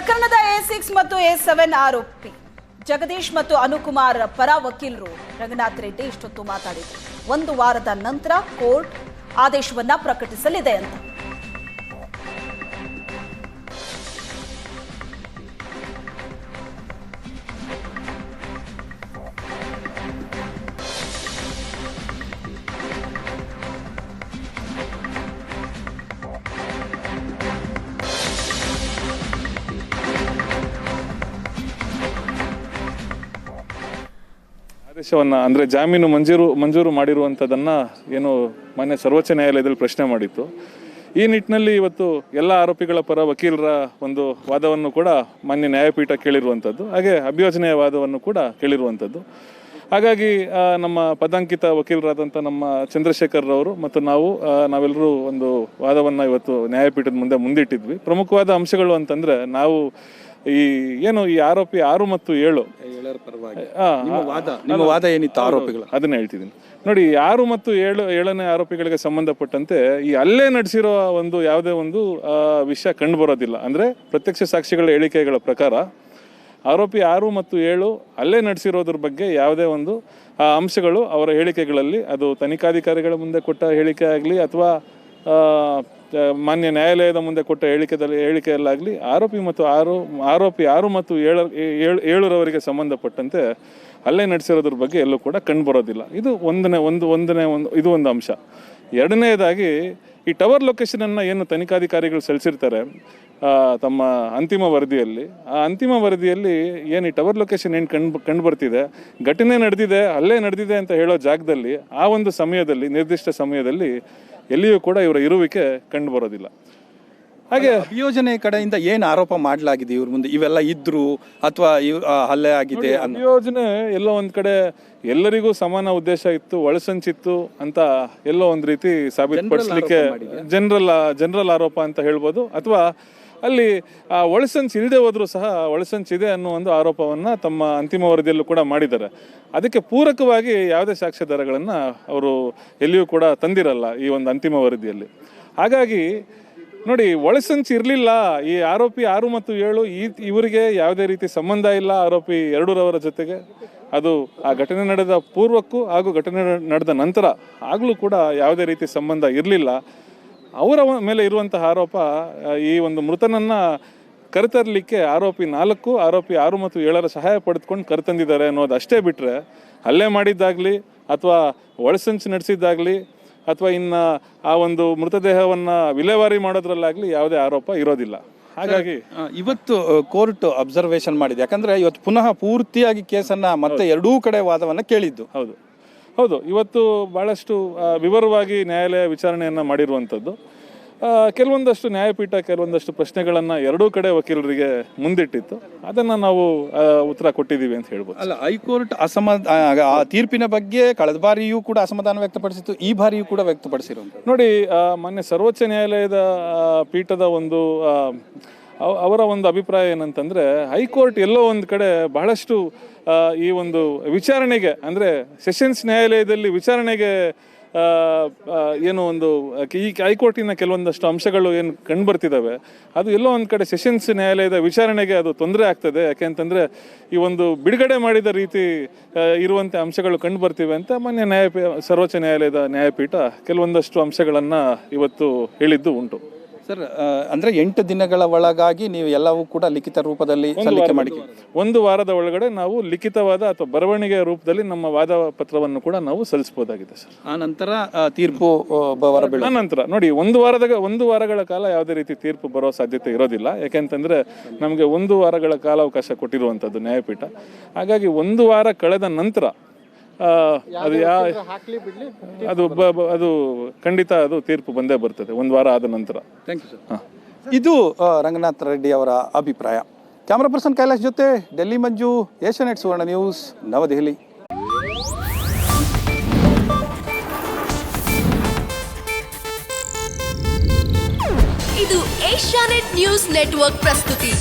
ಪ್ರಕರಣದ A6 ಮತ್ತು A7 ಆರೋಪಿ ಜಗದೀಶ್ ಮತ್ತು ಅನುಕುಮಾರ್ ಪರ ವಕೀಲರು ರಂಗನಾಥ್ ರೆಡ್ಡಿ ಇಷ್ಟೊತ್ತು ಮಾತಾಡಿದರು. ಒಂದು ವಾರದ ನಂತರ ಕೋರ್ಟ್ ಆದೇಶವನ್ನ ಪ್ರಕಟಿಸಲಿದೆ ಅಂತ. ಆದೇಶವನ್ನು ಅಂದರೆ ಜಾಮೀನು ಮಂಜೂರು ಮಾಡಿರುವಂಥದ್ದನ್ನು ಏನು ಮಾನ್ಯ ಸರ್ವೋಚ್ಚ ನ್ಯಾಯಾಲಯದಲ್ಲಿ ಪ್ರಶ್ನೆ ಮಾಡಿತ್ತು. ಈ ನಿಟ್ಟಿನಲ್ಲಿ ಇವತ್ತು ಎಲ್ಲ ಆರೋಪಿಗಳ ಪರ ವಕೀಲರ ಒಂದು ವಾದವನ್ನು ಕೂಡ ಮಾನ್ಯ ನ್ಯಾಯಪೀಠ ಕೇಳಿರುವಂಥದ್ದು, ಹಾಗೆ ಅಭಿಯೋಜನೆಯ ವಾದವನ್ನು ಕೂಡ ಕೇಳಿರುವಂಥದ್ದು. ಹಾಗಾಗಿ ನಮ್ಮ ಪದಾಂಕಿತ ವಕೀಲರಾದಂಥ ನಮ್ಮ ಚಂದ್ರಶೇಖರ್ ರವರು ಮತ್ತು ನಾವೆಲ್ಲರೂ ಒಂದು ವಾದವನ್ನು ಇವತ್ತು ನ್ಯಾಯಪೀಠದ ಮುಂದಿಟ್ಟಿದ್ವಿ. ಪ್ರಮುಖವಾದ ಅಂಶಗಳು ಅಂತಂದರೆ ನಾವು ಈ ಆರೋಪಿ 6 ಮತ್ತು 7 ವಾದ ಏನಿತ್ತು ಆರೋಪಿಗಳು ಅದನ್ನ ಹೇಳ್ತಿದ್ದೀನಿ ನೋಡಿ. 6 ಮತ್ತು 7ನೇ ಆರೋಪಿಗಳಿಗೆ ಸಂಬಂಧಪಟ್ಟಂತೆ ಈ ಅಲ್ಲೇ ನಡೆಸಿರೋ ಯಾವುದೇ ಒಂದು ವಿಷಯ ಕಂಡು ಬರೋದಿಲ್ಲ. ಅಂದ್ರೆ ಪ್ರತ್ಯಕ್ಷ ಸಾಕ್ಷಿಗಳ ಹೇಳಿಕೆಗಳ ಪ್ರಕಾರ ಆರೋಪಿ 6 ಮತ್ತು 7 ಅಲ್ಲೇ ನಡೆಸಿರೋದ್ರ ಬಗ್ಗೆ ಯಾವುದೇ ಒಂದು ಅಂಶಗಳು ಅವರ ಹೇಳಿಕೆಗಳಲ್ಲಿ, ಅದು ತನಿಖಾಧಿಕಾರಿಗಳ ಮುಂದೆ ಕೊಟ್ಟ ಹೇಳಿಕೆ ಆಗಲಿ ಅಥವಾ ಮಾನ್ಯ ನ್ಯಾಯಾಲಯದ ಮುಂದೆ ಕೊಟ್ಟ ಹೇಳಿಕೆಯಲ್ಲಾಗಲಿ ಆರೋಪಿ 6 ಮತ್ತು 7ರವರಿಗೆ ಸಂಬಂಧಪಟ್ಟಂತೆ ಅಲ್ಲೇ ನಡೆಸಿರೋದ್ರ ಬಗ್ಗೆ ಎಲ್ಲೂ ಕೂಡ ಕಂಡು ಬರೋದಿಲ್ಲ. ಇದು ಇದು ಒಂದು ಅಂಶ. ಎರಡನೇದಾಗಿ ಈ ಟವರ್ ಲೊಕೇಶನನ್ನು ಏನು ತನಿಖಾಧಿಕಾರಿಗಳು ಸಲ್ಲಿಸಿರ್ತಾರೆ ತಮ್ಮ ಅಂತಿಮ ವರದಿಯಲ್ಲಿ, ಆ ಅಂತಿಮ ವರದಿಯಲ್ಲಿ ಏನು ಈ ಟವರ್ ಲೊಕೇಶನ್ ಏನು ಕಂಡು ಬರ್ತಿದೆ, ಘಟನೆ ನಡೆದಿದೆ, ಅಲ್ಲೇ ನಡೆದಿದೆ ಅಂತ ಹೇಳೋ ಜಾಗದಲ್ಲಿ ಆ ಒಂದು ಸಮಯದಲ್ಲಿ, ನಿರ್ದಿಷ್ಟ ಸಮಯದಲ್ಲಿ ಎಲ್ಲಿಯೂ ಕೂಡ ಇವರ ಇರುವಿಕೆ ಕಂಡು ಬರೋದಿಲ್ಲ. ಹಾಗೆ ಅಭಿಯೋಜನೆ ಕಡೆಯಿಂದ ಏನು ಆರೋಪ ಮಾಡಲಾಗಿದೆ ಇವ್ರ ಮುಂದೆ, ಇವೆಲ್ಲ ಇದ್ರು ಅಥವಾ ಹಲ್ಲೆ ಆಗಿದೆ? ಅಭಿಯೋಜನೆ ಎಲ್ಲೋ ಒಂದ್ ಕಡೆ ಎಲ್ಲರಿಗೂ ಸಮಾನ ಉದ್ದೇಶ ಇತ್ತು, ಒಳಸಂಚಿತ್ತು ಅಂತ ಎಲ್ಲೋ ಒಂದ್ ರೀತಿ ಸಾಬೀತುಪಡಿಸಲಿಕ್ಕೆ ಜನರಲ್ ಆರೋಪ ಅಂತ ಹೇಳ್ಬೋದು. ಅಥವಾ ಅಲ್ಲಿ ಆ ಒಳಸಂಚು ಇಲ್ಲದೆ ಹೋದ್ರೂ ಸಹ ಒಳಸಂಚಿದೆ ಅನ್ನೋ ಒಂದು ಆರೋಪವನ್ನ ತಮ್ಮ ಅಂತಿಮ ವರದಿಯಲ್ಲೂ ಕೂಡ ಮಾಡಿದ್ದಾರೆ. ಅದಕ್ಕೆ ಪೂರಕವಾಗಿ ಯಾವುದೇ ಸಾಕ್ಷ್ಯಾಧಾರಗಳನ್ನು ಅವರು ಎಲ್ಲಿಯೂ ಕೂಡ ತಂದಿರಲ್ಲ ಈ ಒಂದು ಅಂತಿಮ ವರದಿಯಲ್ಲಿ. ಹಾಗಾಗಿ ನೋಡಿ, ಒಳಸಂಚು ಇರಲಿಲ್ಲ. ಈ ಆರೋಪಿ 6 ಮತ್ತು 7 ಇವರಿಗೆ ಯಾವುದೇ ರೀತಿ ಸಂಬಂಧ ಇಲ್ಲ ಆರೋಪಿ 2ರವರ ಜೊತೆಗೆ. ಅದು ಆ ಘಟನೆ ನಡೆದ ಪೂರ್ವಕ್ಕೂ ಹಾಗೂ ಘಟನೆ ನಡೆದ ನಂತರ ಆಗಲೂ ಕೂಡ ಯಾವುದೇ ರೀತಿ ಸಂಬಂಧ ಇರಲಿಲ್ಲ. ಅವರ ಮೇಲೆ ಇರುವಂತಹ ಆರೋಪ ಈ ಒಂದು ಮೃತನನ್ನ ಕರೆತರಲಿಕ್ಕೆ ಆರೋಪಿ 4, ಆರೋಪಿ 6 ಮತ್ತು 7ರ ಸಹಾಯ ಪಡೆದುಕೊಂಡು ಕರೆತಂದಿದ್ದಾರೆ ಅನ್ನೋದು ಅಷ್ಟೇ ಬಿಟ್ಟರೆ ಹಲ್ಲೆ ಮಾಡಿದ್ದಾಗಲಿ ಅಥವಾ ಒಳಸಂಚು ನಡೆಸಿದ್ದಾಗಲಿ ಅಥವಾ ಇನ್ನು ಆ ಒಂದು ಮೃತದೇಹವನ್ನು ವಿಲೇವಾರಿ ಮಾಡೋದ್ರಲ್ಲಾಗಲಿ ಯಾವುದೇ ಆರೋಪ ಇರೋದಿಲ್ಲ. ಹಾಗಾಗಿ ಇವತ್ತು ಕೋರ್ಟ್ ಅಬ್ಸರ್ವೇಷನ್ ಮಾಡಿದೆ, ಯಾಕಂದ್ರೆ ಇವತ್ತು ಪುನಃ ಪೂರ್ತಿಯಾಗಿ ಕೇಸನ್ನ ಮತ್ತೆ ಎರಡೂ ಕಡೆ ವಾದವನ್ನು ಕೇಳಿದ್ದು. ಹೌದು, ಇವತ್ತು ಭಾಳಷ್ಟು ವಿವರವಾಗಿ ನ್ಯಾಯಾಲಯ ವಿಚಾರಣೆಯನ್ನು ಮಾಡಿರುವಂಥದ್ದು. ಕೆಲವೊಂದಷ್ಟು ನ್ಯಾಯಪೀಠ ಕೆಲವೊಂದಷ್ಟು ಪ್ರಶ್ನೆಗಳನ್ನು ಎರಡೂ ಕಡೆ ವಕೀಲರಿಗೆ ಮುಂದಿಟ್ಟಿತ್ತು. ಅದನ್ನು ನಾವು ಉತ್ತರ ಕೊಟ್ಟಿದ್ದೀವಿ ಅಂತ ಹೇಳ್ಬೋದು. ಅಲ್ಲ, ಹೈಕೋರ್ಟ್ ಆ ತೀರ್ಪಿನ ಬಗ್ಗೆ ಕಳೆದ ಬಾರಿಯೂ ಕೂಡ ಅಸಮಾಧಾನ ವ್ಯಕ್ತಪಡಿಸಿತ್ತು, ಈ ಬಾರಿಯೂ ಕೂಡ ವ್ಯಕ್ತಪಡಿಸಿರುವಂಥದ್ದು. ನೋಡಿ, ಮಾನ್ಯ ಸರ್ವೋಚ್ಚ ನ್ಯಾಯಾಲಯದ ಪೀಠದ ಅವರ ಒಂದು ಅಭಿಪ್ರಾಯ ಏನಂತಂದರೆ, ಹೈಕೋರ್ಟ್ ಎಲ್ಲೋ ಒಂದು ಕಡೆ ಬಹಳಷ್ಟು ಈ ಒಂದು ವಿಚಾರಣೆಗೆ, ಅಂದರೆ ಸೆಷನ್ಸ್ ನ್ಯಾಯಾಲಯದಲ್ಲಿ ವಿಚಾರಣೆಗೆ ಈ ಹೈಕೋರ್ಟಿನ ಕೆಲವೊಂದಷ್ಟು ಅಂಶಗಳು ಏನು ಕಂಡು ಬರ್ತಿದ್ದಾವೆ, ಅದು ಎಲ್ಲೋ ಒಂದು ಕಡೆ ಸೆಷನ್ಸ್ ನ್ಯಾಯಾಲಯದ ವಿಚಾರಣೆಗೆ ಅದು ತೊಂದರೆ ಆಗ್ತದೆ. ಯಾಕೆಂತಂದರೆ ಈ ಒಂದು ಬಿಡುಗಡೆ ಮಾಡಿದ ರೀತಿ ಇರುವಂಥ ಅಂಶಗಳು ಕಂಡು ಬರ್ತಿವೆ ಅಂತ ಮಾನ್ಯ ಸರ್ವೋಚ್ಚ ನ್ಯಾಯಾಲಯದ ನ್ಯಾಯಪೀಠ ಕೆಲವೊಂದಷ್ಟು ಅಂಶಗಳನ್ನು ಇವತ್ತು ಹೇಳಿದ್ದು ಉಂಟು. ಸರ್, ಅಂದರೆ 8 ದಿನಗಳ ಒಳಗಾಗಿ ನೀವು ಎಲ್ಲವೂ ಕೂಡ ಲಿಖಿತ ರೂಪದಲ್ಲಿ ಸಲ್ಲಿಕೆ ಮಾಡಿ 1 ವಾರದ ಒಳಗಡೆ ನಾವು ಲಿಖಿತವಾದ ಅಥವಾ ಬರವಣಿಗೆಯ ರೂಪದಲ್ಲಿ ನಮ್ಮ ವಾದ ಪತ್ರವನ್ನು ಕೂಡ ನಾವು ಸಲ್ಲಿಸಬಹುದಾಗಿದೆ ಸರ್. ಆ ನಂತರ ತೀರ್ಪು ನಂತರ ನೋಡಿ, 1 ವಾರಗಳ ಕಾಲ ಯಾವುದೇ ರೀತಿ ತೀರ್ಪು ಬರೋ ಸಾಧ್ಯತೆ ಇರೋದಿಲ್ಲ. ಯಾಕೆಂತಂದ್ರೆ ನಮಗೆ 1 ವಾರಗಳ ಕಾಲಾವಕಾಶ ಕೊಟ್ಟಿರುವಂಥದ್ದು ನ್ಯಾಯಪೀಠ. ಹಾಗಾಗಿ 1 ವಾರ ಕಳೆದ ನಂತರ ಅದು ಖಂಡಿತ ಅದು ತೀರ್ಪು ಬಂದೇ ಬರ್ತದೆ 1 ವಾರ ಆದ ನಂತರ. Thank you sir. ಇದು ರಂಗನಾಥ್ ರೆಡ್ಡಿ ಅವರ ಅಭಿಪ್ರಾಯ. ಕ್ಯಾಮರಾ ಪರ್ಸನ್ ಕೈಲಾಶ್ ಜೊತೆ ಡೆಲ್ಲಿ ಮಂಜು, ಏಷ್ಯಾನೆಟ್ ಸುವರ್ಣ ನ್ಯೂಸ್, ನವದೆಹಲಿ. ಇದು ಏಷ್ಯಾನೆಟ್ ನ್ಯೂಸ್ ನೆಟ್ವರ್ಕ್ ಪ್ರಸ್ತುತಿ.